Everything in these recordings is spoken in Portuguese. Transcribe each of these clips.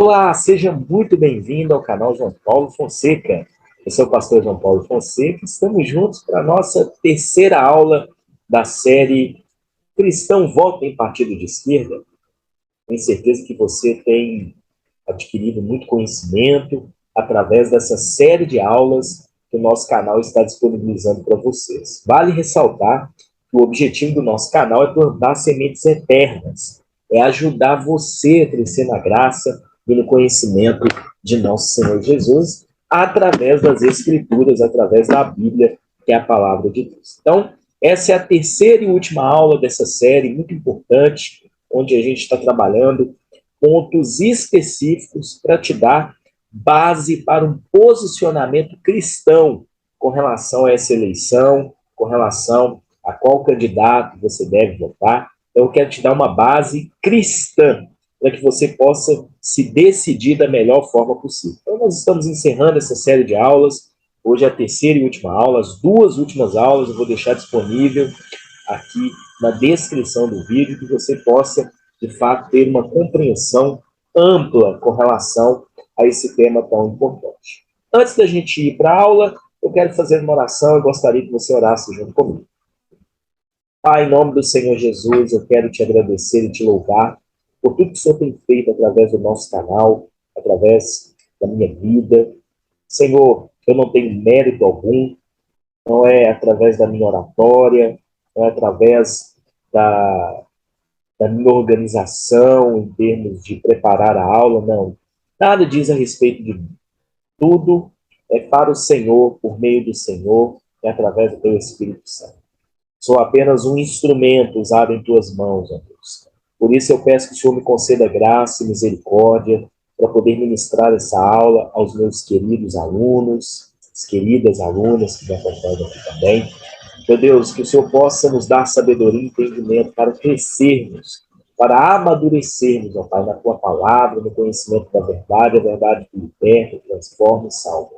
Olá, seja muito bem-vindo ao canal João Paulo Fonseca. Eu sou o pastor João Paulo Fonseca e estamos juntos para a nossa terceira aula da série Cristão Vota em Partido de Esquerda. Tenho certeza que você tem adquirido muito conhecimento através dessa série de aulas que o nosso canal está disponibilizando para vocês. Vale ressaltar que o objetivo do nosso canal é plantar sementes eternas, é ajudar você a crescer na graça e no conhecimento de nosso Senhor Jesus através das Escrituras, através da Bíblia, que é a palavra de Deus. Então, essa é a terceira e última aula dessa série, muito importante, onde a gente está trabalhando pontos específicos para te dar base para um posicionamento cristão com relação a essa eleição, com relação a qual candidato você deve votar. Então, eu quero te dar uma base cristã para que você possa se decidir da melhor forma possível. Então, nós estamos encerrando essa série de aulas. Hoje é a terceira e última aula. As duas últimas aulas eu vou deixar disponível aqui na descrição do vídeo, que você possa, de fato, ter uma compreensão ampla com relação a esse tema tão importante. Antes da gente ir para a aula, eu quero fazer uma oração e gostaria que você orasse junto comigo. Pai, em nome do Senhor Jesus, eu quero te agradecer e te louvar por tudo que o Senhor tem feito através do nosso canal, através da minha vida. Senhor, eu não tenho mérito algum, não é através da minha oratória, não é através da minha organização em termos de preparar a aula, não. Nada diz a respeito de mim. Tudo é para o Senhor, por meio do Senhor e através do teu Espírito Santo. Sou apenas um instrumento usado em tuas mãos, ó Deus. Por isso eu peço que o Senhor me conceda graça e misericórdia para poder ministrar essa aula aos meus queridos alunos, as queridas alunas que me acompanham aqui também. Meu Deus, que o Senhor possa nos dar sabedoria e entendimento para crescermos, para amadurecermos, ó Pai, na Tua palavra, no conhecimento da verdade, a verdade que liberta, transforma e salva.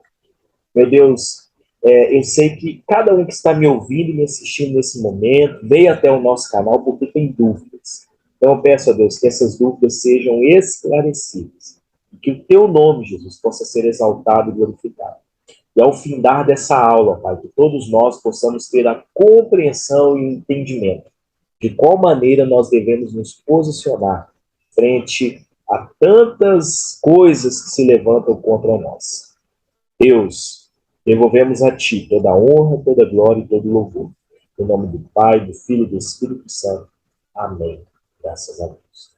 Meu Deus, eu sei que cada um que está me ouvindo e me assistindo nesse momento veio até o nosso canal porque tem dúvidas. Então eu peço a Deus que essas dúvidas sejam esclarecidas e que o Teu nome, Jesus, possa ser exaltado e glorificado. E ao findar dessa aula, Pai, que todos nós possamos ter a compreensão e o entendimento de qual maneira nós devemos nos posicionar frente a tantas coisas que se levantam contra nós. Deus, devolvemos a Ti toda a honra, toda a glória e todo o louvor. Em nome do Pai, do Filho e do Espírito Santo. Amém. Graças a Deus.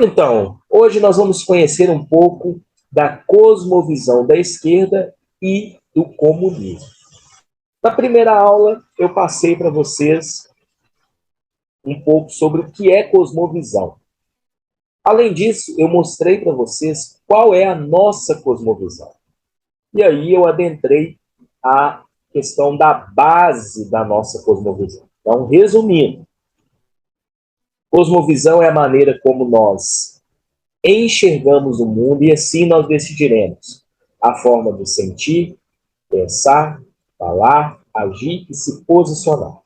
Então, hoje nós vamos conhecer um pouco da cosmovisão da esquerda e do comunismo. Na primeira aula, eu passei para vocês um pouco sobre o que é cosmovisão. Além disso, eu mostrei para vocês qual é a nossa cosmovisão. E aí eu adentrei a questão da base da nossa cosmovisão. Então, resumindo, cosmovisão é a maneira como nós enxergamos o mundo e assim nós decidiremos a forma de sentir, pensar, falar, agir e se posicionar.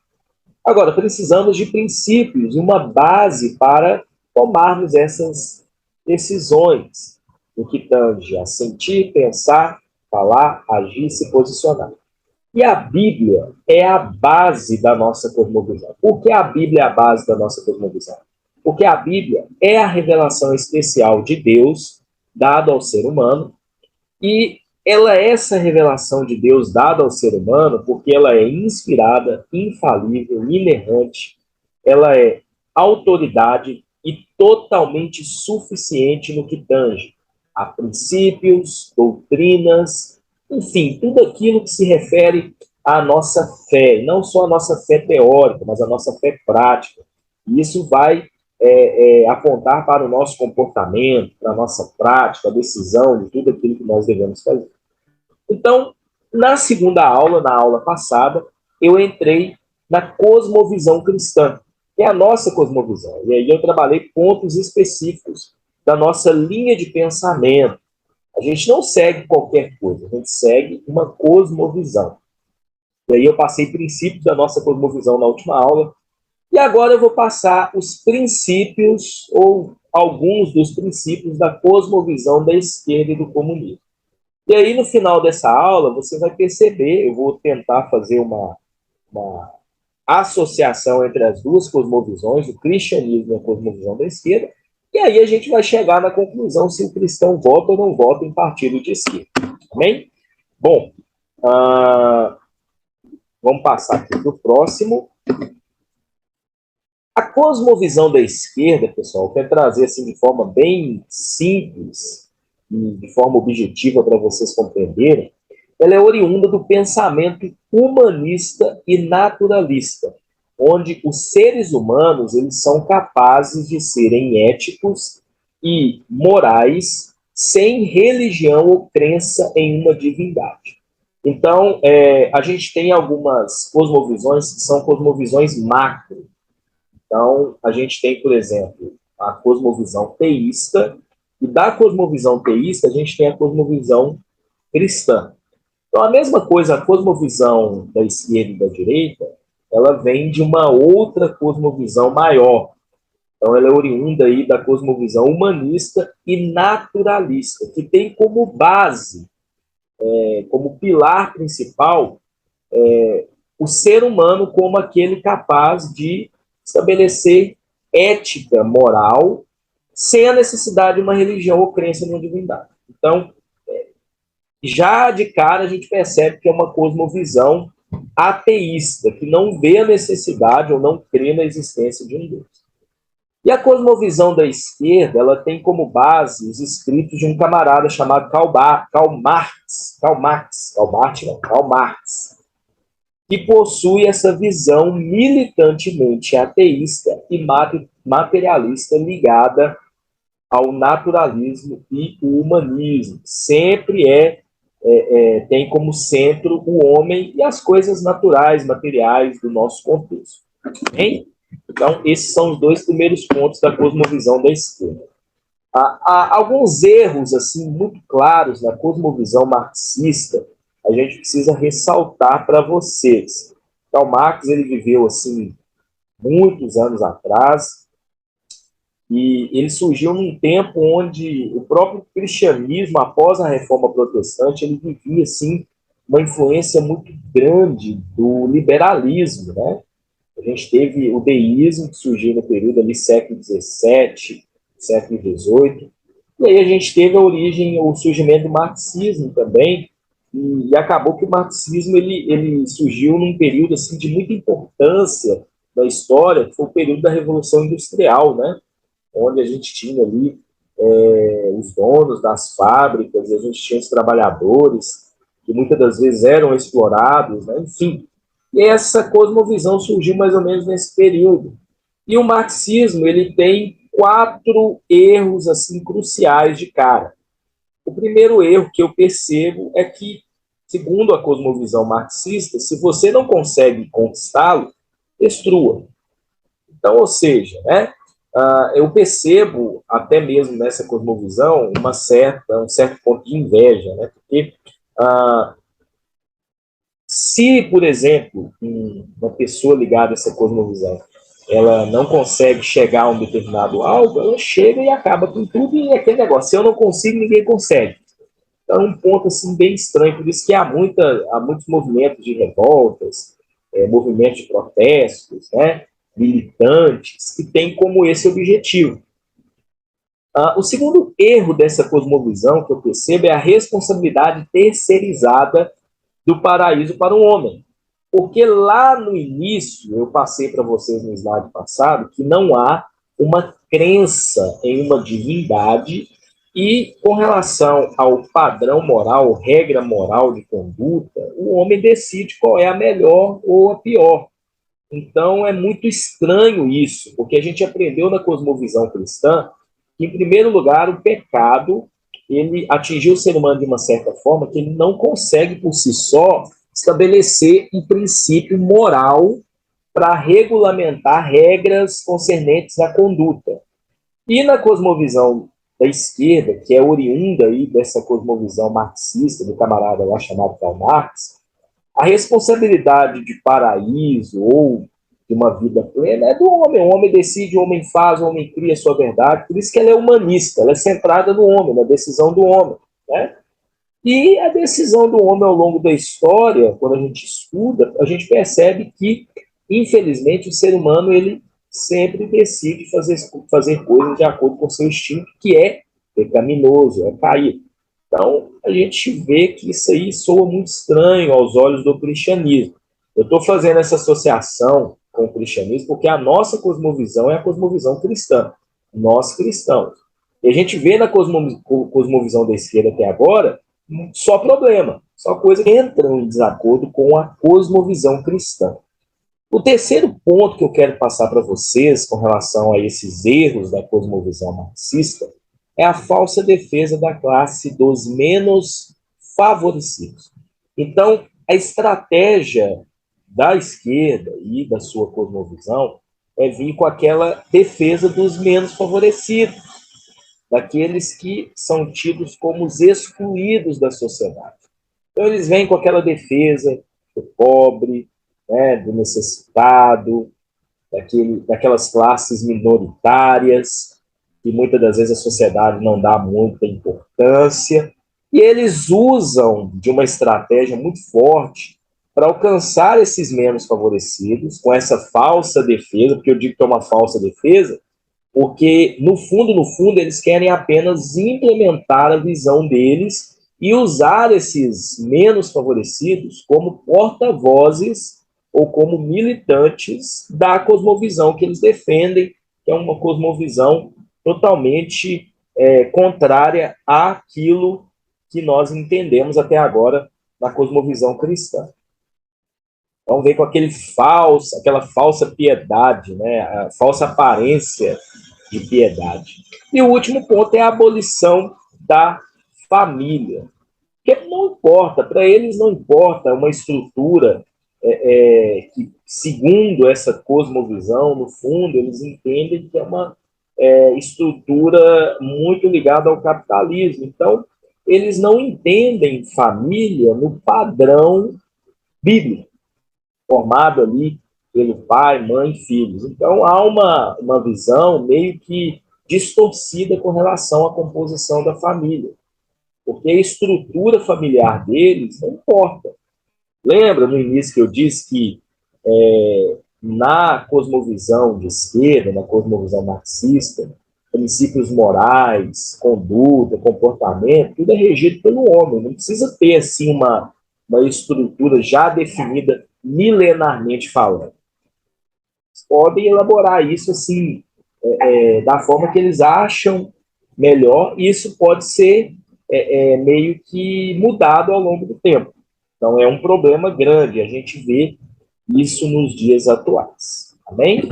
Agora, precisamos de princípios e uma base para tomarmos essas decisões no que tange a sentir, pensar, falar, agir e se posicionar. E a Bíblia é a base da nossa cosmovisão. Por que a Bíblia é a base da nossa cosmovisão? Porque a Bíblia é a revelação especial de Deus dada ao ser humano e ela é essa revelação de Deus dada ao ser humano porque ela é inspirada, infalível, inerrante, ela é autoridade e totalmente suficiente no que tange a princípios, doutrinas, enfim, tudo aquilo que se refere à nossa fé, e não só a nossa fé teórica, mas a nossa fé prática. E isso vai apontar para o nosso comportamento, para a nossa prática, a decisão de tudo aquilo que nós devemos fazer. Então, na segunda aula, na aula passada, eu entrei na cosmovisão cristã, que é a nossa cosmovisão. E aí eu trabalhei pontos específicos da nossa linha de pensamento. A gente não segue qualquer coisa, a gente segue uma cosmovisão. E aí eu passei princípios da nossa cosmovisão na última aula, e agora eu vou passar os princípios ou alguns dos princípios da cosmovisão da esquerda e do comunismo. E aí, no final dessa aula, você vai perceber, eu vou tentar fazer uma associação entre as duas cosmovisões, o cristianismo e a cosmovisão da esquerda, e aí a gente vai chegar na conclusão se o cristão vota ou não vota em partido de esquerda. Amém? Bom, vamos passar aqui para o próximo. A cosmovisão da esquerda, pessoal, quer trazer assim de forma bem simples e de forma objetiva para vocês compreenderem, ela é oriunda do pensamento humanista e naturalista, onde os seres humanos eles são capazes de serem éticos e morais sem religião ou crença em uma divindade. Então, a gente tem algumas cosmovisões que são cosmovisões macro. Então, a gente tem, por exemplo, a cosmovisão teísta, e da cosmovisão teísta a gente tem a cosmovisão cristã. Então, a mesma coisa, a cosmovisão da esquerda e da direita, ela vem de uma outra cosmovisão maior. Então, ela é oriunda aí da cosmovisão humanista e naturalista, que tem como base, como pilar principal, o ser humano como aquele capaz de estabelecer ética moral sem a necessidade de uma religião ou crença numa divindade. Então, já de cara a gente percebe que é uma cosmovisão ateísta, que não vê a necessidade ou não crê na existência de um Deus. E a cosmovisão da esquerda, ela tem como base os escritos de um camarada chamado Karl Marx, que possui essa visão militantemente ateísta e materialista ligada ao naturalismo e o humanismo. Sempre tem como centro o homem e as coisas naturais, materiais do nosso contexto. Hein? Então, esses são os dois primeiros pontos da cosmovisão da esquerda. Há alguns erros assim muito claros na cosmovisão marxista, a gente precisa ressaltar para vocês. Karl Marx ele viveu assim muitos anos atrás, e ele surgiu num tempo onde o próprio cristianismo, após a reforma protestante, ele vivia assim uma influência muito grande do liberalismo, né? A gente teve o deísmo, que surgiu no período ali século XVII, século XVIII, e aí a gente teve a origem, o surgimento do marxismo também, e acabou que o marxismo ele surgiu num período assim, de muita importância na história, que foi o período da Revolução Industrial, né? Onde a gente tinha ali os donos das fábricas, a gente tinha os trabalhadores, que muitas das vezes eram explorados, né? Enfim. E essa cosmovisão surgiu mais ou menos nesse período. E o marxismo ele tem 4 erros assim cruciais de cara. O primeiro erro que eu percebo é que, segundo a cosmovisão marxista, se você não consegue conquistá-lo, destrua. Então, ou seja, né, eu percebo, até mesmo nessa cosmovisão, um certo ponto de inveja, né, porque se, por exemplo, uma pessoa ligada a essa cosmovisão, ela não consegue chegar a um determinado algo, ela chega e acaba com tudo e aquele negócio. Se eu não consigo, ninguém consegue. Então, é um ponto assim, bem estranho. Por isso que há muitos movimentos de revoltas, movimentos de protestos, né, militantes, que têm como esse objetivo. O segundo erro dessa cosmovisão que eu percebo é a responsabilidade terceirizada do paraíso para o homem. Porque lá no início, eu passei para vocês no slide passado, que não há uma crença em uma divindade e com relação ao padrão moral, regra moral de conduta, o homem decide qual é a melhor ou a pior. Então é muito estranho isso, porque a gente aprendeu na cosmovisão cristã que, em primeiro lugar, o pecado ele atingiu o ser humano de uma certa forma que ele não consegue por si só estabelecer um princípio moral para regulamentar regras concernentes à conduta. E na cosmovisão da esquerda, que é oriunda aí dessa cosmovisão marxista, do camarada lá chamado Karl Marx, a responsabilidade de paraíso ou de uma vida plena é do homem. O homem decide, o homem faz, o homem cria a sua verdade. Por isso que ela é humanista, ela é centrada no homem, na decisão do homem, né? E a decisão do homem ao longo da história, quando a gente estuda, a gente percebe que, infelizmente, o ser humano ele sempre decide fazer coisas de acordo com o seu instinto, que é pecaminoso, é cair. Então, a gente vê que isso aí soa muito estranho aos olhos do cristianismo. Eu estou fazendo essa associação com o cristianismo porque a nossa cosmovisão é a cosmovisão cristã, nós cristãos. E a gente vê na cosmovisão da esquerda até agora só problema, só coisa que entram em desacordo com a cosmovisão cristã. O terceiro ponto que eu quero passar para vocês com relação a esses erros da cosmovisão marxista é a falsa defesa da classe dos menos favorecidos. Então, a estratégia da esquerda e da sua cosmovisão é vir com aquela defesa dos menos favorecidos, daqueles que são tidos como os excluídos da sociedade. Então, eles vêm com aquela defesa do pobre, né, do necessitado, daquelas classes minoritárias, que muitas das vezes a sociedade não dá muita importância, e eles usam de uma estratégia muito forte para alcançar esses menos favorecidos, com essa falsa defesa, porque eu digo que é uma falsa defesa, porque, no fundo, eles querem apenas implementar a visão deles e usar esses menos favorecidos como porta-vozes ou como militantes da cosmovisão que eles defendem, que é uma cosmovisão totalmente contrária àquilo que nós entendemos até agora na cosmovisão cristã. Então vem com aquela falsa piedade, né? A falsa aparência de piedade. E o último ponto é a abolição da família. Porque não importa, para eles não importa uma estrutura que, segundo essa cosmovisão, no fundo, eles entendem que é uma estrutura muito ligada ao capitalismo. Então, eles não entendem família no padrão bíblico, formado ali pelo pai, mãe e filhos. Então, há uma visão meio que distorcida com relação à composição da família, porque a estrutura familiar deles não importa. Lembra no início que eu disse que na cosmovisão de esquerda, na cosmovisão marxista, princípios morais, conduta, comportamento, tudo é regido pelo homem. Não precisa ter assim uma estrutura já definida milenarmente falando. Eles podem elaborar isso assim da forma que eles acham melhor, e isso pode ser meio que mudado ao longo do tempo. Então é um problema grande, a gente vê isso nos dias atuais. Amém?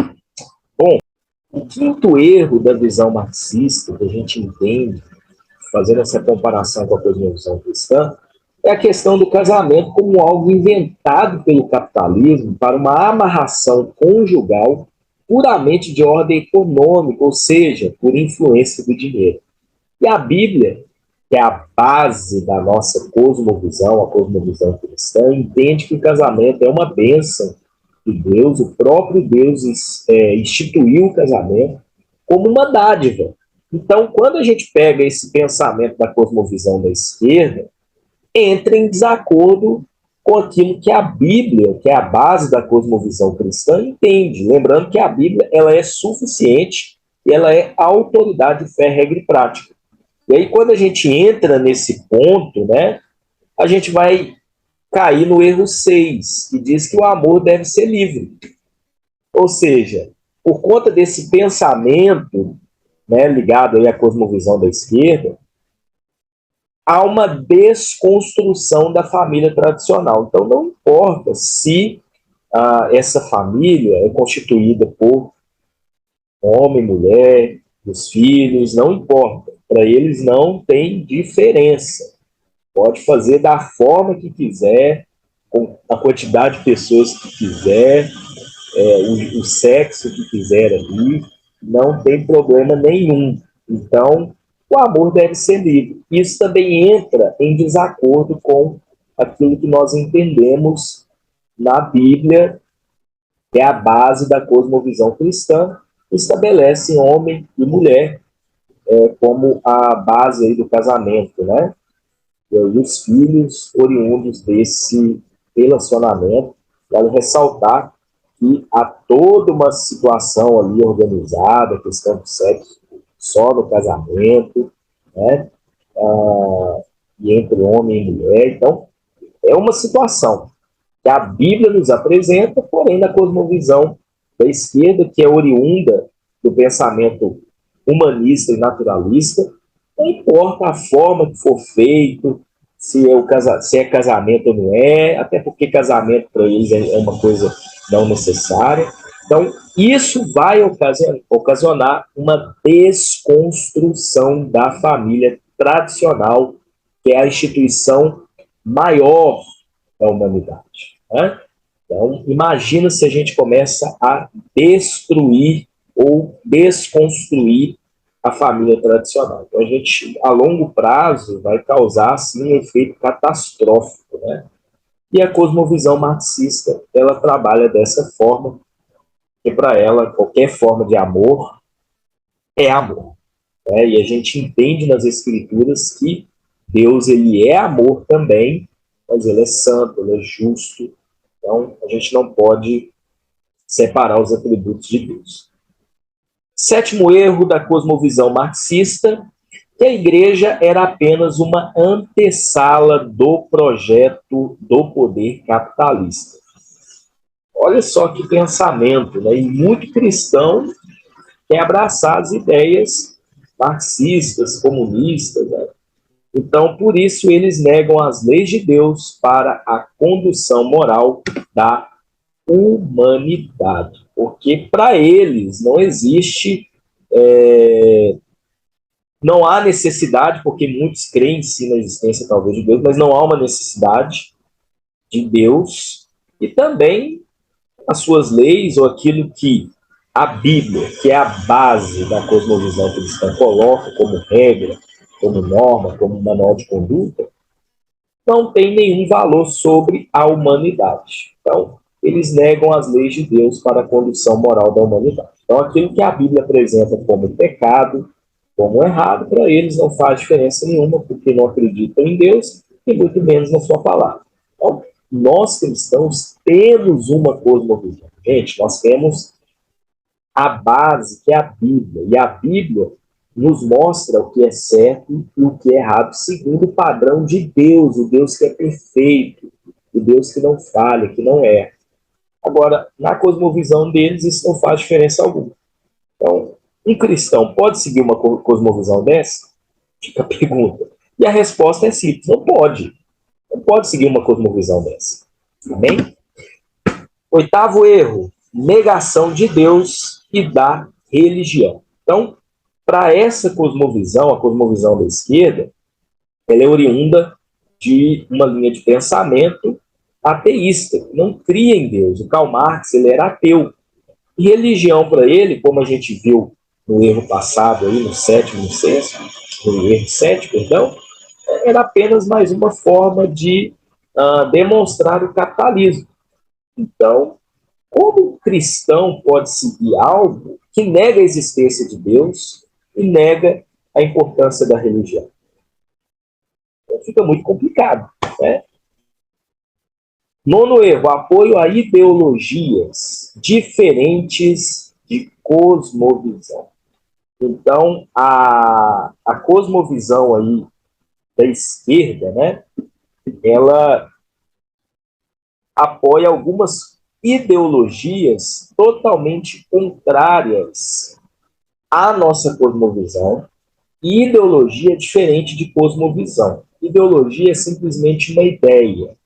Bom, o quinto erro da visão marxista, que a gente entende, fazendo essa comparação com a cosmovisão cristã, é a questão do casamento como algo inventado pelo capitalismo para uma amarração conjugal puramente de ordem econômica, ou seja, por influência do dinheiro. E a Bíblia, que é a base da nossa cosmovisão, a cosmovisão cristã, entende que o casamento é uma bênção de Deus, o próprio Deus instituiu o casamento como uma dádiva. Então, quando a gente pega esse pensamento da cosmovisão da esquerda, entra em desacordo com aquilo que a Bíblia, que é a base da cosmovisão cristã, entende. Lembrando que a Bíblia ela é suficiente e ela é autoridade de fé, regra e prática. E aí, quando a gente entra nesse ponto, né, a gente vai cair no erro 6, que diz que o amor deve ser livre. Ou seja, por conta desse pensamento, né, ligado aí à cosmovisão da esquerda, há uma desconstrução da família tradicional. Então, não importa se essa família é constituída por homem, mulher, os filhos, não importa. Para eles não tem diferença. Pode fazer da forma que quiser, com a quantidade de pessoas que quiser, o sexo que quiser ali, não tem problema nenhum. Então, o amor deve ser livre. Isso também entra em desacordo com aquilo que nós entendemos na Bíblia que é a base da cosmovisão cristã, estabelece homem e mulher como a base aí do casamento, né? E os filhos oriundos desse relacionamento. Vale ressaltar que há toda uma situação ali organizada, a questão do sexo só no casamento, né? E entre homem e mulher. Então, é uma situação que a Bíblia nos apresenta, porém, na cosmovisão da esquerda, que é oriunda do pensamento humanista e naturalista, não importa a forma que for feito, se é casamento ou não é, até porque casamento para eles é uma coisa não necessária. Então, isso vai ocasionar uma desconstrução da família tradicional, que é a instituição maior da humanidade. Né? Então, imagina se a gente começa a destruir ou desconstruir a família tradicional. Então, a gente, a longo prazo, vai causar, assim, um efeito catastrófico, né? E a cosmovisão marxista, ela trabalha dessa forma, que para ela, qualquer forma de amor é amor. Né? E a gente entende nas escrituras que Deus, ele é amor também, mas ele é santo, ele é justo. Então, a gente não pode separar os atributos de Deus. Sétimo erro da cosmovisão marxista, que a igreja era apenas uma antessala do projeto do poder capitalista. Olha só que pensamento, né? E muito cristão quer abraçar as ideias marxistas, comunistas, né? Então, por isso, eles negam as leis de Deus para a condução moral da humanidade. Porque para eles não existe, não há necessidade, porque muitos creem sim na existência talvez de Deus, mas não há uma necessidade de Deus, e também as suas leis ou aquilo que a Bíblia, que é a base da cosmovisão cristã, coloca como regra, como norma, como manual de conduta, não tem nenhum valor sobre a humanidade. Então, eles negam as leis de Deus para a condução moral da humanidade. Então, aquilo que a Bíblia apresenta como pecado, como errado, para eles não faz diferença nenhuma, porque não acreditam em Deus e muito menos na sua palavra. Então, nós cristãos temos uma cosmovisão. Gente, nós temos a base, que é a Bíblia. E a Bíblia nos mostra o que é certo e o que é errado, segundo o padrão de Deus, o Deus que é perfeito, o Deus que não falha, que não erra. Agora, na cosmovisão deles, isso não faz diferença alguma. Então, um cristão pode seguir uma cosmovisão dessa? Fica a pergunta. E a resposta é simples, não pode. Não pode seguir uma cosmovisão dessa. Amém? Oitavo erro, negação de Deus e da religião. Então, para essa cosmovisão, a cosmovisão da esquerda, ela é oriunda de uma linha de pensamento ateísta, que não cria em Deus. O Karl Marx, ele era ateu. E religião para ele, como a gente viu no erro passado, aí, no sétimo, no sexto, no erro 7, perdão, era apenas mais uma forma de demonstrar o capitalismo. Então, como um cristão pode seguir algo que nega a existência de Deus e nega a importância da religião? Então, fica muito complicado, né? Nono erro, apoio a ideologias diferentes de cosmovisão. Então, a cosmovisão aí da esquerda, né, ela apoia algumas ideologias totalmente contrárias à nossa cosmovisão, e ideologia é diferente de cosmovisão. Ideologia é simplesmente uma ideia.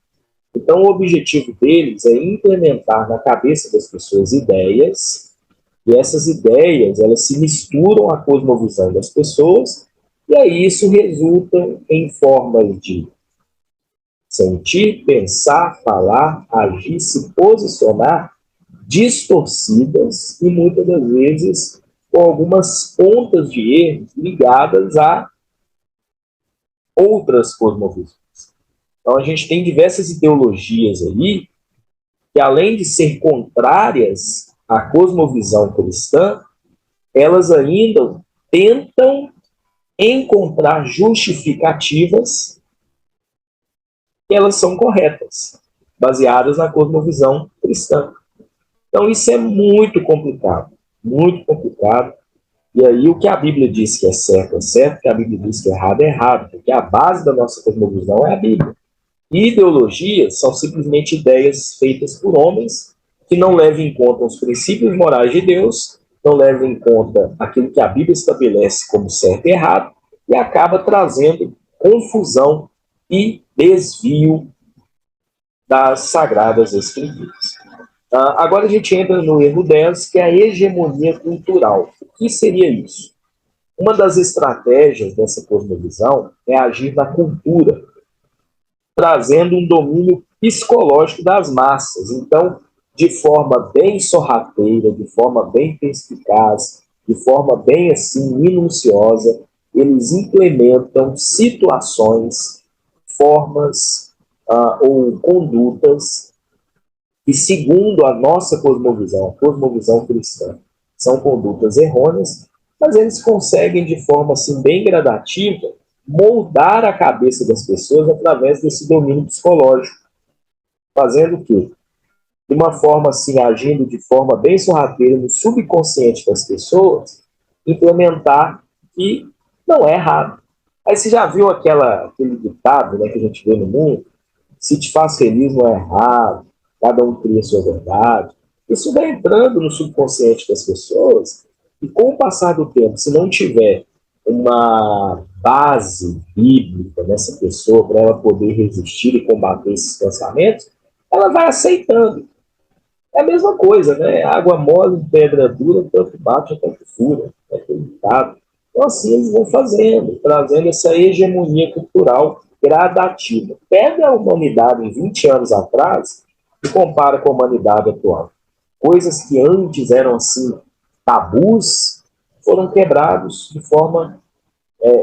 Então, o objetivo deles é implementar na cabeça das pessoas ideias, e essas ideias, elas se misturam à cosmovisão das pessoas, e aí isso resulta em formas de sentir, pensar, falar, agir, se posicionar distorcidas e muitas das vezes com algumas pontas de erros ligadas a outras cosmovisões. Então a gente tem diversas ideologias aí que além de ser contrárias à cosmovisão cristã, elas ainda tentam encontrar justificativas que elas são corretas, baseadas na cosmovisão cristã. Então isso é muito complicado, muito complicado. E aí o que a Bíblia diz que é certo, o que a Bíblia diz que é errado, porque a base da nossa cosmovisão é a Bíblia. E ideologias são simplesmente ideias feitas por homens que não levam em conta os princípios morais de Deus, não levam em conta aquilo que a Bíblia estabelece como certo e errado, e acaba trazendo confusão e desvio das Sagradas Escrituras. Agora a gente entra no erro 10, que é a hegemonia cultural. O que seria isso? Uma das estratégias dessa cosmovisão é agir na cultura, trazendo um domínio psicológico das massas. Então, de forma bem sorrateira, de forma bem perspicaz, de forma bem assim minuciosa, eles implementam situações, formas ou condutas que, segundo a nossa cosmovisão, a cosmovisão cristã, são condutas errôneas, mas eles conseguem, de forma assim bem gradativa, moldar a cabeça das pessoas através desse domínio psicológico. Fazendo o quê? De uma forma assim, agindo de forma bem sorrateira no subconsciente das pessoas, implementar que não é errado. Aí você já viu aquele ditado, né, que a gente vê no mundo? Se te faz feliz não é errado, cada um cria a sua verdade. Isso vai entrando no subconsciente das pessoas e com o passar do tempo, se não tiver uma base bíblica nessa pessoa para ela poder resistir e combater esses pensamentos, ela vai aceitando. É a mesma coisa, né? Água mole em pedra dura, tanto bate, tanto fura. É acreditado. Então, assim, eles vão fazendo, trazendo essa hegemonia cultural gradativa. Pega a humanidade em 20 anos atrás e compara com a humanidade atual. Coisas que antes eram, assim, tabus, foram quebrados de forma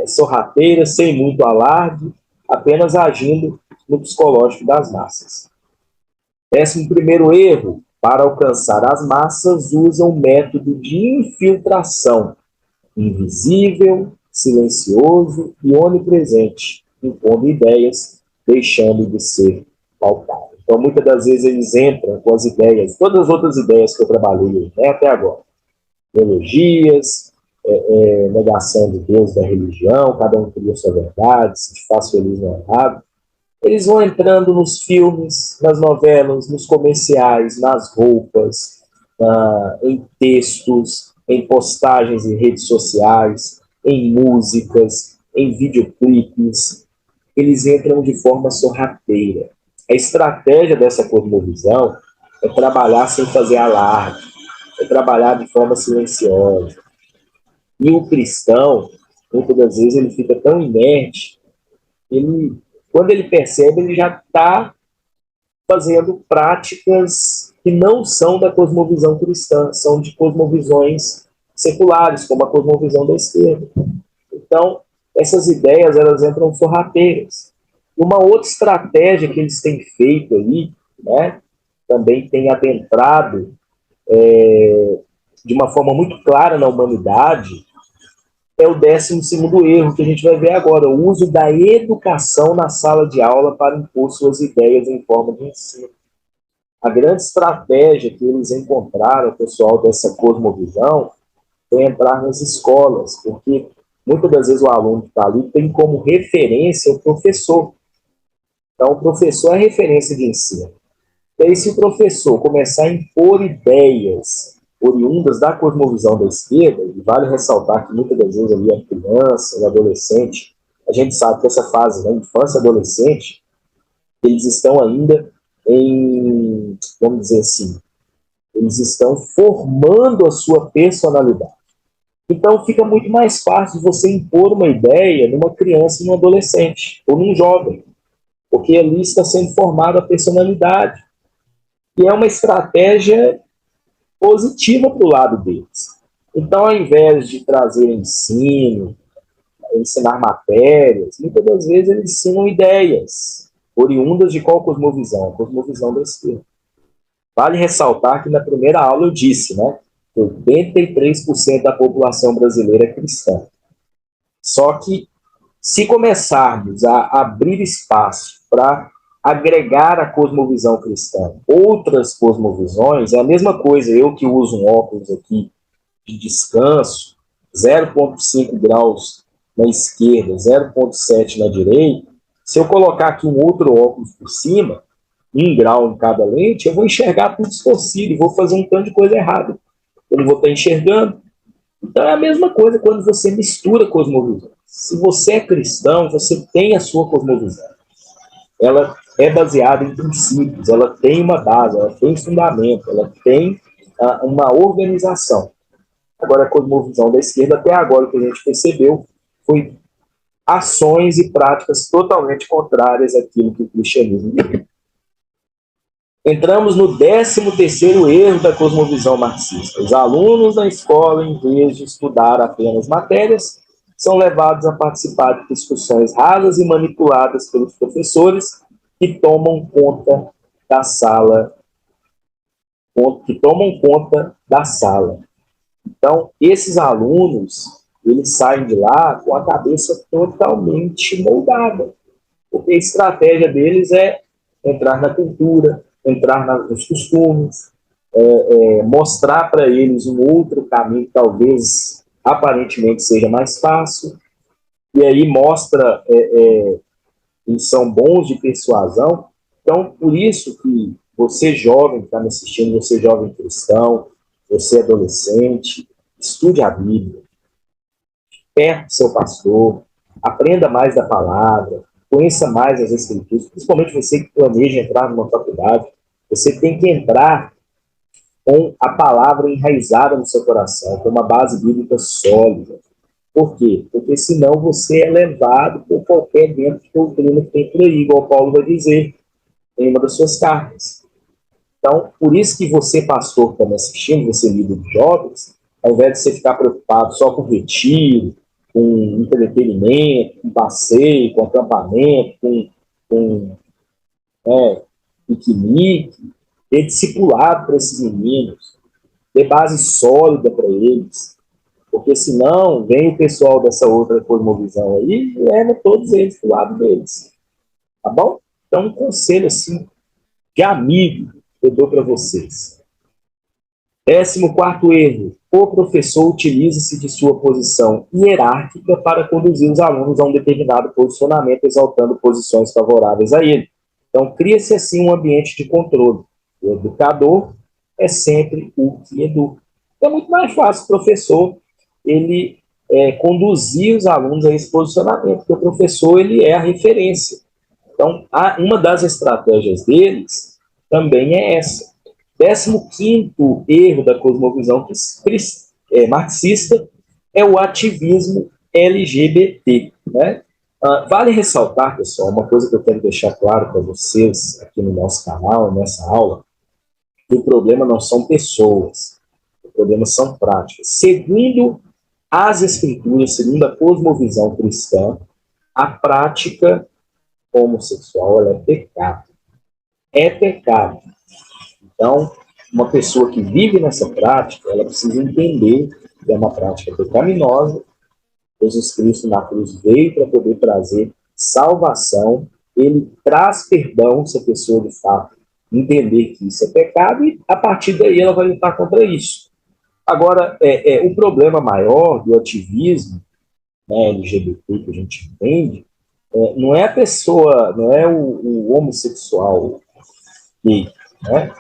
sorrateira, sem muito alarde, apenas agindo no psicológico das massas. 11º erro: para alcançar as massas, usam um método de infiltração, invisível, silencioso e onipresente, impondo ideias, deixando de ser pautável. Então, muitas das vezes eles entram com as ideias, todas as outras ideias que eu trabalhei, né, até agora. Teologias, negação de Deus, da religião, cada um cria a sua verdade, se te faz feliz não é errado. Eles vão entrando nos filmes, nas novelas, nos comerciais, nas roupas, em textos, em postagens em redes sociais, em músicas, em videoclipes. Eles entram de forma sorrateira. A estratégia dessa cosmovisão é trabalhar sem fazer alarde, é trabalhar de forma silenciosa. E o cristão, muitas das vezes, ele fica tão inerte, quando ele percebe, ele já está fazendo práticas que não são da cosmovisão cristã, são de cosmovisões seculares, como a cosmovisão da esquerda. Então, essas ideias, elas entram sorrateiras. Uma outra estratégia que eles têm feito aí, né, também tem adentrado de uma forma muito clara na humanidade, é o 12º erro que a gente vai ver agora, o uso da educação na sala de aula para impor suas ideias em forma de ensino. A grande estratégia que eles encontraram, o pessoal dessa cosmovisão, foi entrar nas escolas, porque muitas das vezes o aluno que está ali tem como referência o professor. Então, o professor é referência de ensino. E aí, se o professor começar a impor ideias oriundas da cosmovisão da esquerda, e vale ressaltar que muitas das vezes ali a criança, o adolescente, a gente sabe que essa fase, né, infância e adolescente, eles estão ainda vamos dizer assim, eles estão formando a sua personalidade. Então fica muito mais fácil você impor uma ideia numa criança, num adolescente, ou num jovem, porque ali está sendo formada a personalidade. E é uma estratégia positiva para o lado deles. Então, ao invés de trazer ensino, ensinar matérias, muitas das vezes eles ensinam ideias, oriundas de qual cosmovisão? A cosmovisão da esquerda. Vale ressaltar que na primeira aula eu disse, né? 83% da população brasileira é cristã. Só que, se começarmos a abrir espaço para agregar à cosmovisão cristã outras cosmovisões, é a mesma coisa, eu que uso um óculos aqui de descanso, 0,5 graus na esquerda, 0,7 na direita, se eu colocar aqui um outro óculos por cima, 1 grau em cada lente, eu vou enxergar tudo distorcido e vou fazer um tanto de coisa errada. Eu não vou estar enxergando. Então é a mesma coisa quando você mistura cosmovisões. Se você é cristão, você tem a sua cosmovisão. Ela é baseada em princípios, ela tem uma base, ela tem fundamento, ela tem uma organização. Agora, a cosmovisão da esquerda, até agora, o que a gente percebeu foi ações e práticas totalmente contrárias àquilo que o cristianismo tem. Entramos no 13º erro da cosmovisão marxista. Os alunos na escola, em vez de estudar apenas matérias, são levados a participar de discussões rasas e manipuladas pelos professores que tomam conta da sala. Então, esses alunos, eles saem de lá com a cabeça totalmente moldada, porque a estratégia deles é entrar na cultura, entrar nos costumes, mostrar para eles um outro caminho que talvez aparentemente seja mais fácil, e aí mostra eles são bons de persuasão. Então, por isso que você jovem que está me assistindo, você jovem cristão, você adolescente, estude a Bíblia, perto do seu pastor, aprenda mais da palavra, conheça mais as Escrituras, principalmente você que planeja entrar numa faculdade, você tem que entrar com a palavra enraizada no seu coração, com uma base bíblica sólida. Por quê? Porque senão você é levado por qualquer vento de doutrina que tem por aí, igual Paulo vai dizer em uma das suas cartas. Então, por isso que você, pastor, que está me assistindo, você líder de jovens, ao invés de você ficar preocupado só com retiro, com entretenimento, com passeio, com acampamento, com piquenique, ter discipulado para esses meninos, ter base sólida para eles, porque senão vem o pessoal dessa outra cosmovisão aí e leva todos eles para o lado deles. Tá bom? Então, um conselho assim, de amigo que eu dou para vocês. 14º erro. O professor utiliza-se de sua posição hierárquica para conduzir os alunos a um determinado posicionamento, exaltando posições favoráveis a ele. Então, cria-se assim um ambiente de controle. O educador é sempre o que educa. Então, é muito mais fácil o professor ele conduzir os alunos a esse posicionamento, porque o professor ele é a referência. Então, uma das estratégias deles também é essa. 15º erro da cosmovisão marxista é o ativismo LGBT. Né? Vale ressaltar, pessoal, uma coisa que eu quero deixar claro para vocês aqui no nosso canal, nessa aula, que o problema não são pessoas, o problema são práticas. Segundo as escrituras, segundo a cosmovisão cristã, a prática homossexual ela é pecado. É pecado. Então, uma pessoa que vive nessa prática, ela precisa entender que é uma prática pecaminosa. Jesus Cristo na cruz veio para poder trazer salvação. Ele traz perdão se a pessoa, de fato, entender que isso é pecado e, a partir daí, ela vai lutar contra isso. Agora, o problema maior do ativismo, né, LGBT que a gente entende, não é a pessoa, não é o homossexual gay, né?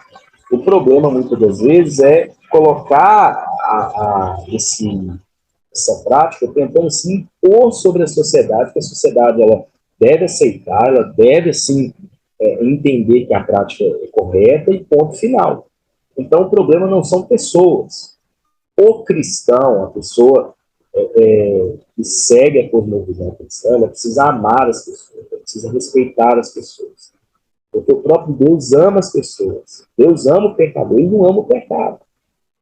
O problema, muitas das vezes, é colocar essa prática tentando se impor sobre a sociedade, que a sociedade ela deve aceitar, ela deve, assim, entender que a prática é correta e ponto final. Então, o problema não são pessoas. O cristão, a pessoa que segue a cosmovisão cristã, ela precisa amar as pessoas, ela precisa respeitar as pessoas. Porque o próprio Deus ama as pessoas. Deus ama o pecador e não ama o pecado.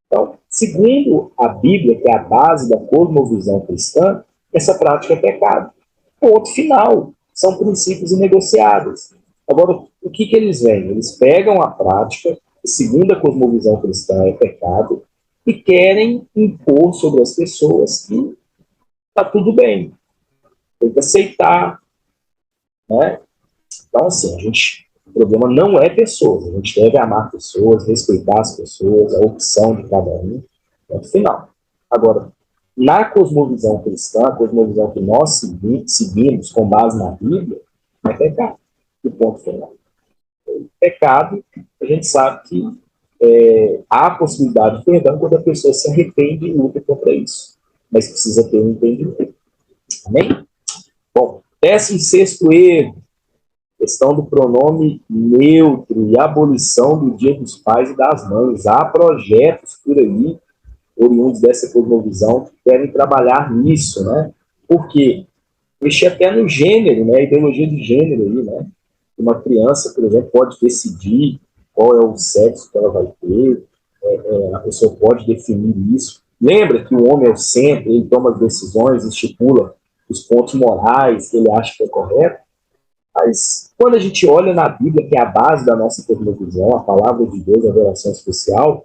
Então, segundo a Bíblia, que é a base da cosmovisão cristã, essa prática é pecado. Ponto final. São princípios inegociáveis. Agora, o que eles veem? Eles pegam a prática segundo a cosmovisão cristã, é pecado, e querem impor sobre as pessoas que está tudo bem, tem que aceitar, né? Então, assim, o problema não é pessoas, a gente deve amar pessoas, respeitar as pessoas, a opção de cada um, ponto final. Agora, na cosmovisão cristã, a cosmovisão que nós seguimos com base na Bíblia, é pecado, e ponto final. Pecado, a gente sabe que há a possibilidade de perdão quando a pessoa se arrepende e luta contra isso, mas precisa ter um entendimento. Amém? Bom, 16º erro, questão do pronome neutro e abolição do Dia dos Pais e das Mães. Há projetos por aí, oriundos dessa cosmovisão, que querem trabalhar nisso, né? Por quê? Mexer até no gênero, né? A ideologia de gênero aí, né? Uma criança, por exemplo, pode decidir qual é o sexo que ela vai ter, a pessoa pode definir isso. Lembra que o homem é o centro, ele toma as decisões, estipula os pontos morais que ele acha que é correto. Mas quando a gente olha na Bíblia, que é a base da nossa cosmovisão, a palavra de Deus, a revelação especial,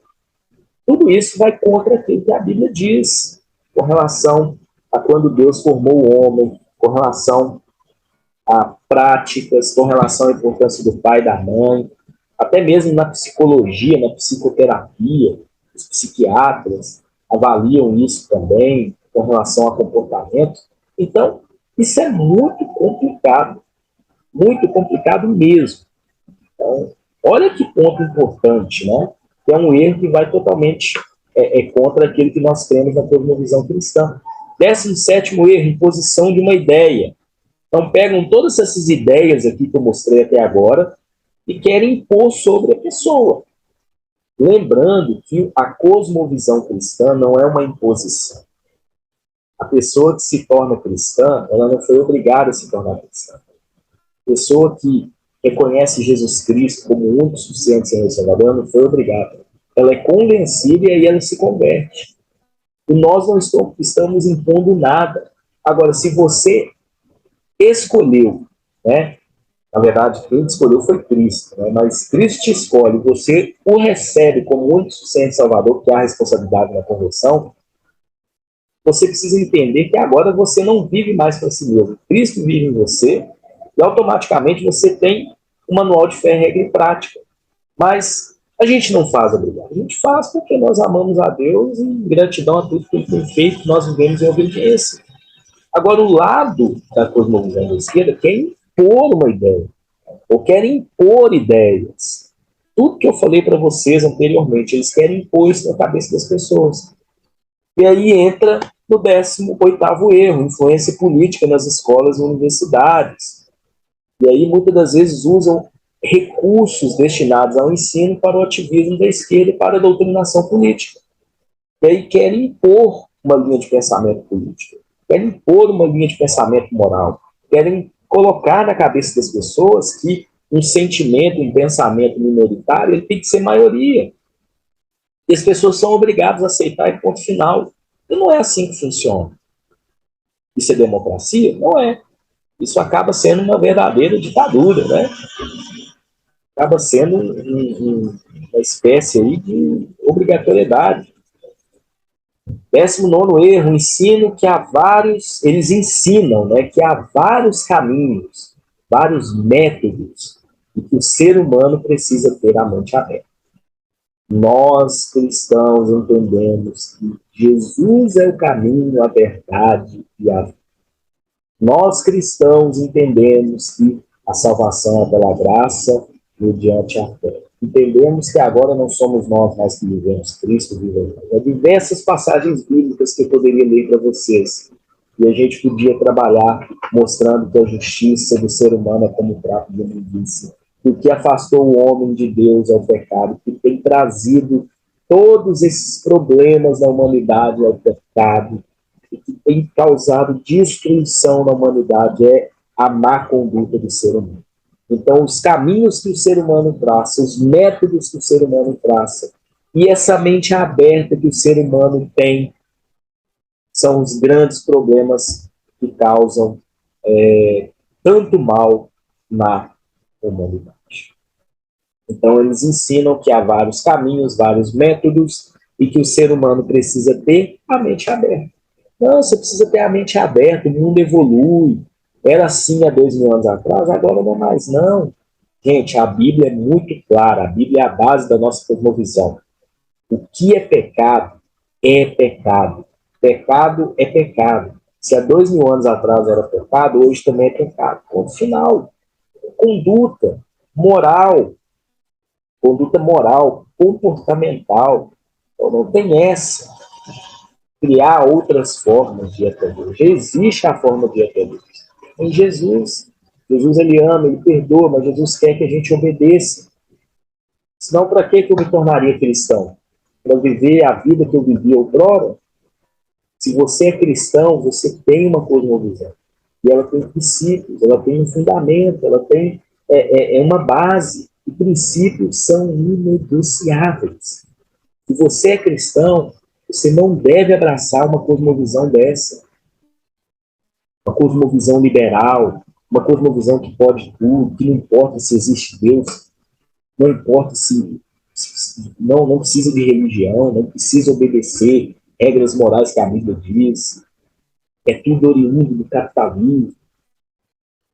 tudo isso vai contra aquilo que a Bíblia diz com relação a quando Deus formou o homem, com relação a práticas, com relação à importância do pai e da mãe, até mesmo na psicologia, na psicoterapia, os psiquiatras avaliam isso também com relação a comportamento. Então, isso é muito complicado mesmo. Então, olha que ponto importante, né? Que é um erro que vai totalmente contra aquilo que nós temos na cosmovisão cristã. 17º erro, imposição de uma ideia. Então, pegam todas essas ideias aqui que eu mostrei até agora e querem impor sobre a pessoa. Lembrando que a cosmovisão cristã não é uma imposição. A pessoa que se torna cristã, ela não foi obrigada a se tornar cristã. A pessoa que reconhece Jesus Cristo como o único suficiente Senhor e Salvador, não foi obrigada. Ela é convencida e aí ela se converte. E nós não estamos impondo nada. Agora, se você escolheu, né? Na verdade, quem escolheu foi Cristo, né? Mas Cristo te escolhe, você o recebe como o único suficiente Salvador, que há a responsabilidade na conversão, você precisa entender que agora você não vive mais para si mesmo. Cristo vive em você e automaticamente você tem um manual de fé, regra e prática. Mas a gente não faz obrigado. A gente faz porque nós amamos a Deus e em gratidão a tudo que Ele tem feito, nós vivemos em obediência. Agora, o lado da cosmovisão da esquerda quer impor uma ideia, ou quer impor ideias. Tudo que eu falei para vocês anteriormente, eles querem impor isso na cabeça das pessoas. E aí entra no 18º erro, influência política nas escolas e universidades. E aí, muitas das vezes, usam recursos destinados ao ensino para o ativismo da esquerda e para a doutrinação política. E aí querem impor uma linha de pensamento político, querem impor uma linha de pensamento moral, querem colocar na cabeça das pessoas que um sentimento, um pensamento minoritário, ele tem que ser maioria. E as pessoas são obrigadas a aceitar e ponto final. E não é assim que funciona. Isso é democracia? Não é. Isso acaba sendo uma verdadeira ditadura, né? Acaba sendo uma espécie aí de obrigatoriedade. 19º erro, ensino que há vários, eles ensinam, né, que há vários caminhos, vários métodos, e que o ser humano precisa ter a mente aberta. Nós, cristãos, entendemos que Jesus é o caminho, a verdade e a vida. Nós, cristãos, entendemos que a salvação é pela graça mediante a fé. Entendemos que agora não somos nós mais que vivemos, Cristo vive em nós. Há diversas passagens bíblicas que eu poderia ler para vocês. E a gente podia trabalhar mostrando que a justiça do ser humano é como o trapo de imundícia. O que afastou o homem de Deus é o pecado, que tem trazido todos esses problemas da humanidade ao pecado, e que tem causado destruição na humanidade é a má conduta do ser humano. Então, os caminhos que o ser humano traça, os métodos que o ser humano traça, e essa mente aberta que o ser humano tem, são os grandes problemas que causam tanto mal na humanidade. Então, eles ensinam que há vários caminhos, vários métodos, e que o ser humano precisa ter a mente aberta. Não, você precisa ter a mente aberta, o mundo evolui. Era assim há 2.000 anos atrás, agora não é mais, não. Gente, a Bíblia é muito clara, a Bíblia é a base da nossa cosmovisão. O que é pecado é pecado. Pecado é pecado. Se há 2.000 anos atrás era pecado, hoje também é pecado. Ponto final. Conduta moral, conduta moral, comportamental. Então não tem essa. Criar outras formas de ir até Deus. Já existe a forma de ir até Deus. Em Jesus, Jesus ele ama, ele perdoa, mas Jesus quer que a gente obedeça. Senão, para que eu me tornaria cristão? Para viver a vida que eu vivi outrora? Se você é cristão, você tem uma cosmovisão. E ela tem princípios, ela tem um fundamento, ela tem uma base. E princípios são inegociáveis. Se você é cristão, você não deve abraçar uma cosmovisão dessa. Uma cosmovisão liberal, uma cosmovisão que pode tudo, que não importa se existe Deus, não importa se não precisa de religião, não precisa obedecer regras morais que a Bíblia diz, é tudo oriundo do capitalismo.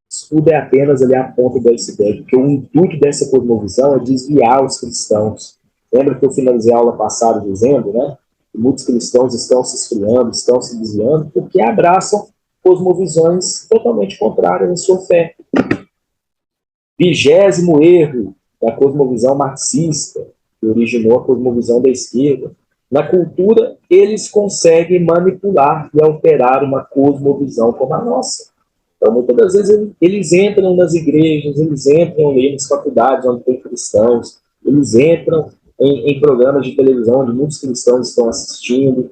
Isso tudo é apenas ali a ponta do iceberg, porque o intuito dessa cosmovisão é desviar os cristãos. Lembra que eu finalizei a aula passada dizendo, né? Que muitos cristãos estão se esfriando, estão se desviando, porque abraçam cosmovisões totalmente contrárias à sua fé. 20º erro da cosmovisão marxista, que originou a cosmovisão da esquerda. Na cultura, eles conseguem manipular e alterar uma cosmovisão como a nossa. Então, muitas das vezes, eles entram nas igrejas, eles entram ali nas faculdades onde tem cristãos, eles entram em programas de televisão onde muitos cristãos estão assistindo,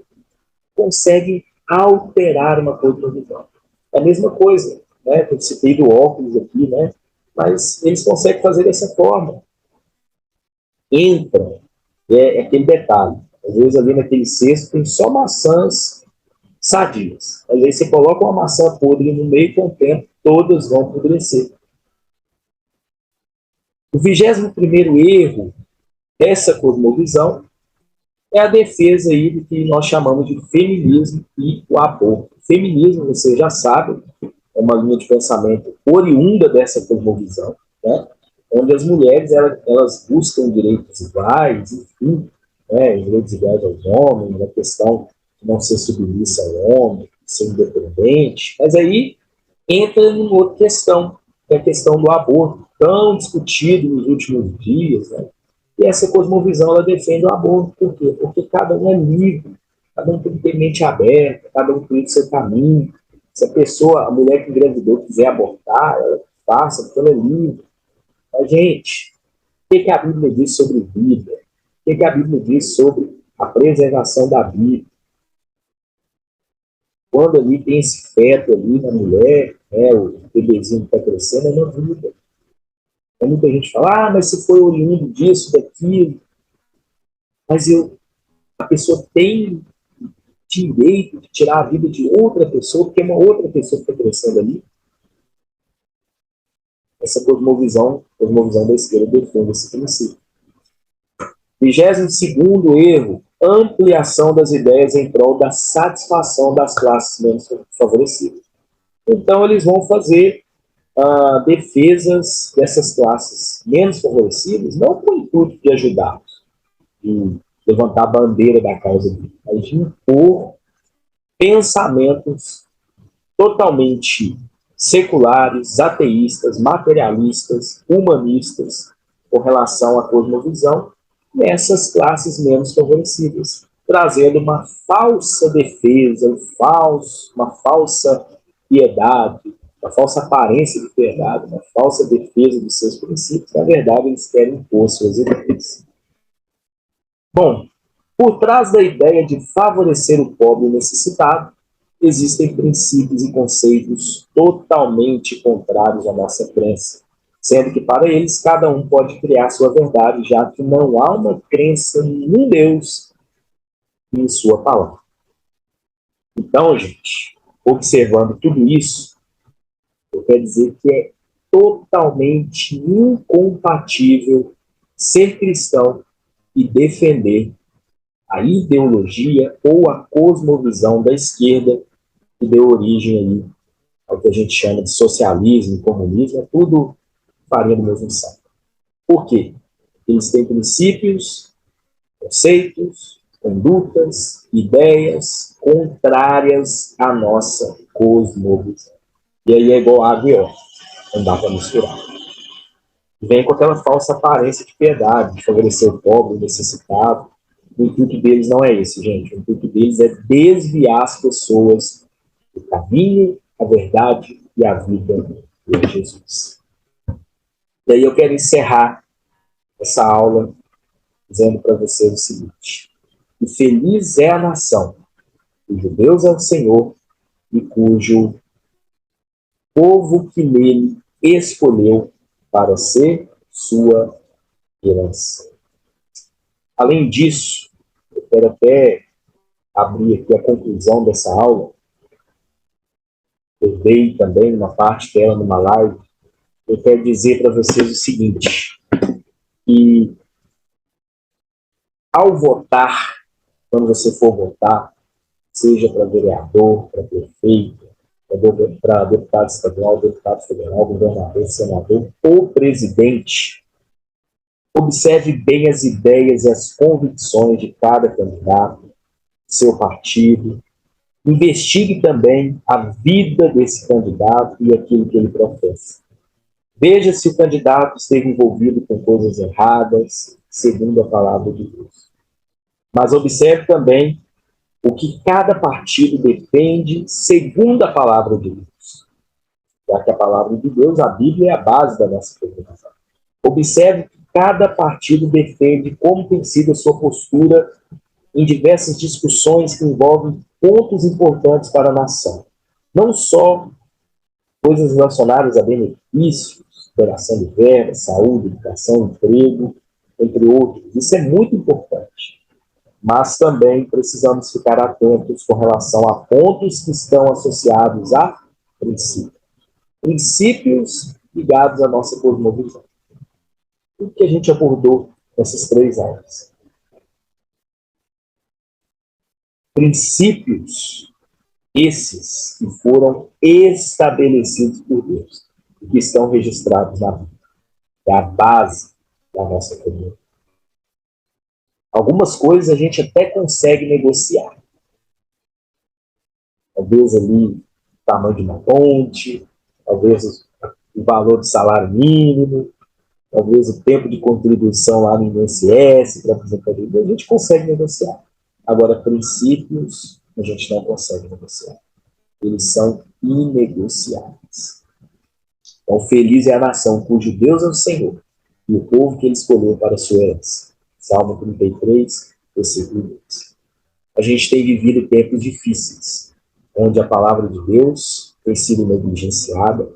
conseguem alterar uma cosmovisão. É a mesma coisa, né? Eu citei do óculos aqui, né? Mas eles conseguem fazer dessa forma. Entram, é aquele detalhe. Às vezes ali naquele cesto tem só maçãs sadias. Às vezes você coloca uma maçã podre no meio, com o tempo todas vão apodrecer. O 21º erro dessa cosmovisão é a defesa aí do que nós chamamos de feminismo e o aborto. O feminismo, você já sabe, é uma linha de pensamento oriunda dessa cosmovisão, né? Onde as mulheres elas buscam direitos iguais, enfim, né? Direitos iguais aos homens, a questão de não ser submissa ao homem, ser independente. Mas aí entra em outra questão, que é a questão do aborto, tão discutido nos últimos dias, né? E essa cosmovisão ela defende o aborto. Por quê? Porque cada um é livre, cada um tem que ter mente aberta, cada um tem o seu caminho. Se a pessoa, a mulher que engravidou, quiser abortar, ela faça, porque ela é livre. Mas, gente, o que a Bíblia diz sobre vida? O que a Bíblia diz sobre a preservação da vida? Quando ali tem esse feto ali na mulher, né, o bebezinho que está crescendo, é uma vida. Aí muita gente fala, mas se foi oriundo disso, daquilo. Mas a pessoa tem direito de tirar a vida de outra pessoa, porque é uma outra pessoa que está crescendo ali. Essa cosmovisão da esquerda defende esse princípio. 22º erro, ampliação das ideias em prol da satisfação das classes menos favorecidas. Então, eles vão fazer defesas dessas classes menos favorecidas, não com o intuito de ajudá-los, de levantar a bandeira da causa dele, mas de impor pensamentos totalmente seculares, ateístas, materialistas, humanistas, com relação à cosmovisão, nessas classes menos favorecidas, trazendo uma falsa defesa, uma falsa piedade, uma falsa aparência de piedade, uma falsa defesa dos seus princípios. Na verdade, eles querem impor suas ideias. Bom, por trás da ideia de favorecer o pobre necessitado, existem princípios e conceitos totalmente contrários à nossa crença, sendo que para eles cada um pode criar sua verdade, já que não há uma crença em Deus e em sua palavra. Então, gente, observando tudo isso, eu quero dizer que é totalmente incompatível ser cristão e defender a ideologia ou a cosmovisão da esquerda que deu origem aí ao que a gente chama de socialismo e comunismo, é tudo farinha do mesmo saco. Por quê? Eles têm princípios, conceitos, condutas, ideias contrárias à nossa cosmovisão. E aí é igual água e óleo, não dá para misturar. Vem com aquela falsa aparência de piedade, de favorecer o pobre, o necessitado. O intuito deles não é esse, gente. O intuito deles é desviar as pessoas do caminho, a verdade e a vida de Jesus. E aí eu quero encerrar essa aula dizendo para vocês o seguinte: que feliz é a nação cujo Deus é o Senhor e cujo povo que nele escolheu para ser sua herança. Além disso, eu quero até abrir aqui a conclusão dessa aula. Eu dei também uma parte dela numa live. Eu quero dizer para vocês o seguinte, que ao votar, quando você for votar, seja para vereador, para prefeito, para deputado estadual, deputado federal, governador, senador ou presidente, observe bem as ideias e as convicções de cada candidato, seu partido. Investigue também a vida desse candidato e aquilo que ele professa. Veja se o candidato esteve envolvido com coisas erradas, segundo a palavra de Deus. Mas observe também o que cada partido defende, segundo a palavra de Deus. Já que a palavra de Deus, a Bíblia, é a base da nossa comunicação. Observe que cada partido defende como tem sido a sua postura em diversas discussões que envolvem pontos importantes para a nação. Não só coisas relacionadas a benefícios, operação de verba, saúde, educação, emprego, entre outros. Isso é muito importante. Mas também precisamos ficar atentos com relação a pontos que estão associados a princípios. Princípios ligados à nossa cosmovisão. O que a gente abordou nessas 3 aulas? Princípios esses que foram estabelecidos por Deus e que estão registrados na Bíblia. É a base da nossa comunidade. Algumas coisas a gente até consegue negociar. Talvez ali o tamanho de uma ponte, talvez o valor do salário mínimo, talvez o tempo de contribuição lá no INSS para aposentadoria, a gente consegue negociar. Agora, princípios, a gente não consegue negociar. Eles são inegociáveis. Então, feliz é a nação cujo Deus é o Senhor e o povo que ele escolheu para a sua herança. Salmo 33, versículo 2. A gente tem vivido tempos difíceis, onde a palavra de Deus tem sido negligenciada,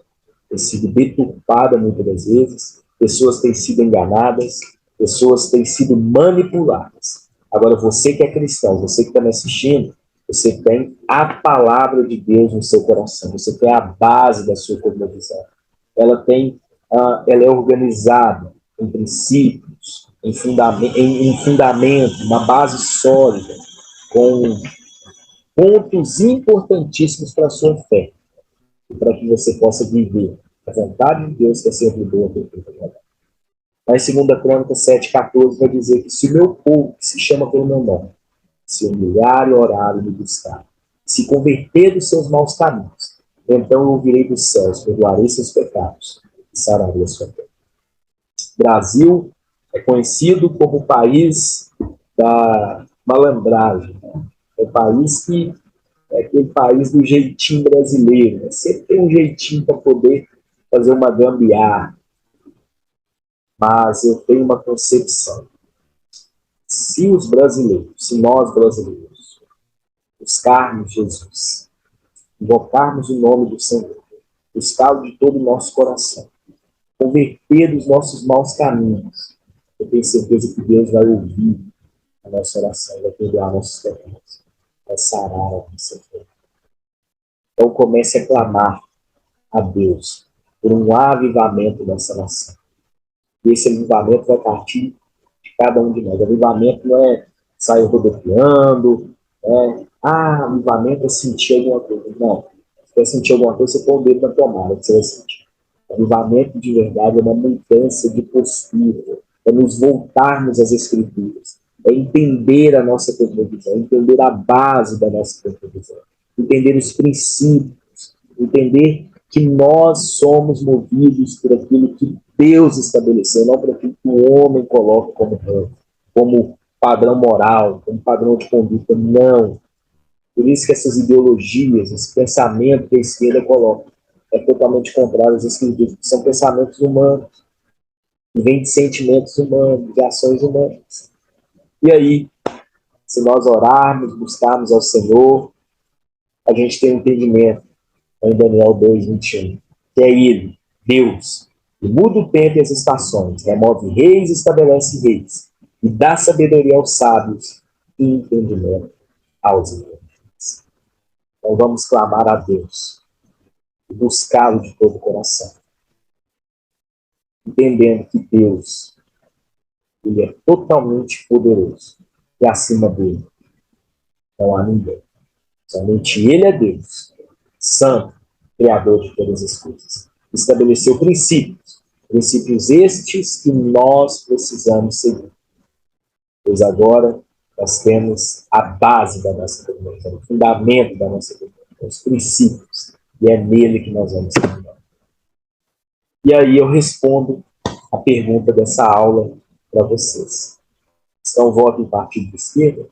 tem sido deturpada muitas das vezes, pessoas têm sido enganadas, pessoas têm sido manipuladas. Agora, você que é cristão, você que está me assistindo, você tem a palavra de Deus no seu coração, você tem a base da sua cosmovisão. Ela é organizada em princípios, em fundamento, uma base sólida, com pontos importantíssimos para a sua fé, e para que você possa viver a vontade de Deus, que é sempre boa, perfeita. Mas em 2 Crônicas 7,14 vai dizer que se o meu povo, que se chama pelo meu nome, se humilhar e orar e me buscar, se converter dos seus maus caminhos, então eu ouvirei dos céus, perdoarei seus pecados e sararei a sua terra. O Brasil é conhecido como o país da malandragem, né? É o país que é aquele país do jeitinho brasileiro, né? Sempre tem um jeitinho para poder fazer uma gambiarra. Mas eu tenho uma concepção. Se os brasileiros, se nós brasileiros, buscarmos Jesus, invocarmos o nome do Senhor, buscá-lo de todo o nosso coração, converter dos nossos maus caminhos, eu tenho certeza que Deus vai ouvir a nossa oração, vai perdoar nossos pecados, vai sarar a nossa fé. Então comece a clamar a Deus por um avivamento dessa nação. E esse avivamento vai partir de cada um de nós. Avivamento não é sair rodopiando, avivamento é sentir alguma coisa. Não. Se quer sentir alguma coisa, você põe o dedo na tomada, que você vai sentir. Avivamento de verdade é uma mudança de postura, é nos voltarmos às Escrituras, é entender a nossa cosmovisão, entender a base da nossa cosmovisão, entender os princípios, entender que nós somos movidos por aquilo que Deus estabeleceu, não por aquilo que o homem coloca como padrão moral, como padrão de conduta, não. Por isso que essas ideologias, esse pensamento que a esquerda coloca, é totalmente contrário às Escrituras, que são pensamentos humanos, que vêm de sentimentos humanos, de ações humanas. E aí, se nós orarmos, buscarmos ao Senhor, a gente tem um entendimento, em Daniel 2:21, que é Ele, Deus, que muda o tempo e as estações, remove reis e estabelece reis, e dá sabedoria aos sábios e entendimento aos inteligentes. Então vamos clamar a Deus e buscá-lo de todo o coração, entendendo que Deus, Ele é totalmente poderoso, e acima dele não há ninguém. Somente Ele é Deus, santo, criador de todas as coisas. Estabeleceu princípios estes que nós precisamos seguir. Pois agora nós temos a base da nossa comunidade, o fundamento da nossa comunidade, os princípios, e é nele que nós vamos caminhar. E aí eu respondo a pergunta dessa aula para vocês. Cristão vota em partido de esquerda?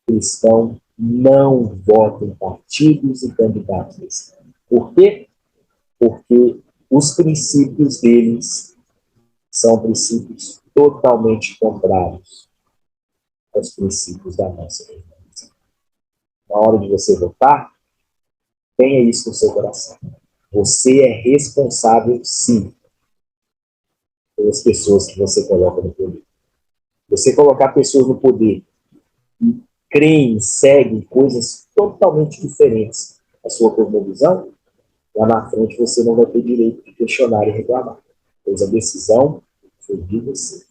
Cristão não vota em partidos e candidatos de esquerda. Por quê? Porque os princípios deles são princípios totalmente contrários aos princípios da nossa religião. Na hora de você votar, tenha isso no seu coração. Você é responsável, sim, pelas pessoas que você coloca no poder. Você colocar pessoas no poder e creem, seguem coisas totalmente diferentes da sua cosmovisão, lá na frente você não vai ter direito de questionar e reclamar, pois a decisão foi de você.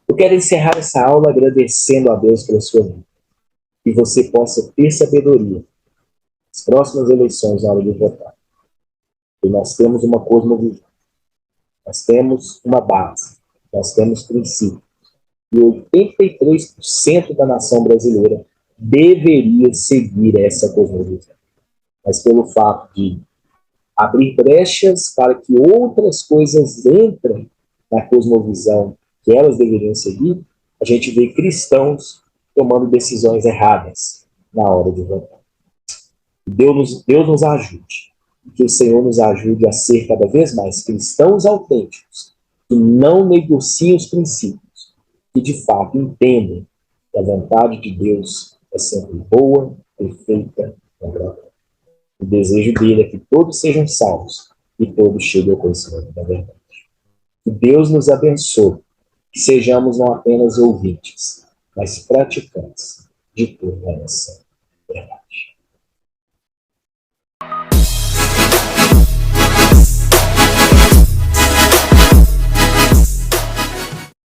Eu quero encerrar essa aula agradecendo a Deus pela sua vida. Que você possa ter sabedoria nas próximas eleições na hora de votar. E nós temos uma cosmovisão, nós temos uma base, nós temos princípios. E 83% da nação brasileira deveria seguir essa cosmovisão. Mas pelo fato de abrir brechas para que outras coisas entrem na cosmovisão que elas deveriam seguir, a gente vê cristãos tomando decisões erradas na hora de votar. Deus nos ajude. Que o Senhor nos ajude a ser cada vez mais cristãos autênticos, que não negociam os princípios, que de fato entendem que a vontade de Deus é sempre boa, perfeita e agradável. O desejo dele é que todos sejam salvos e todos cheguem ao conhecimento da verdade. Que Deus nos abençoe, que sejamos não apenas ouvintes, mas praticantes de toda essa verdade.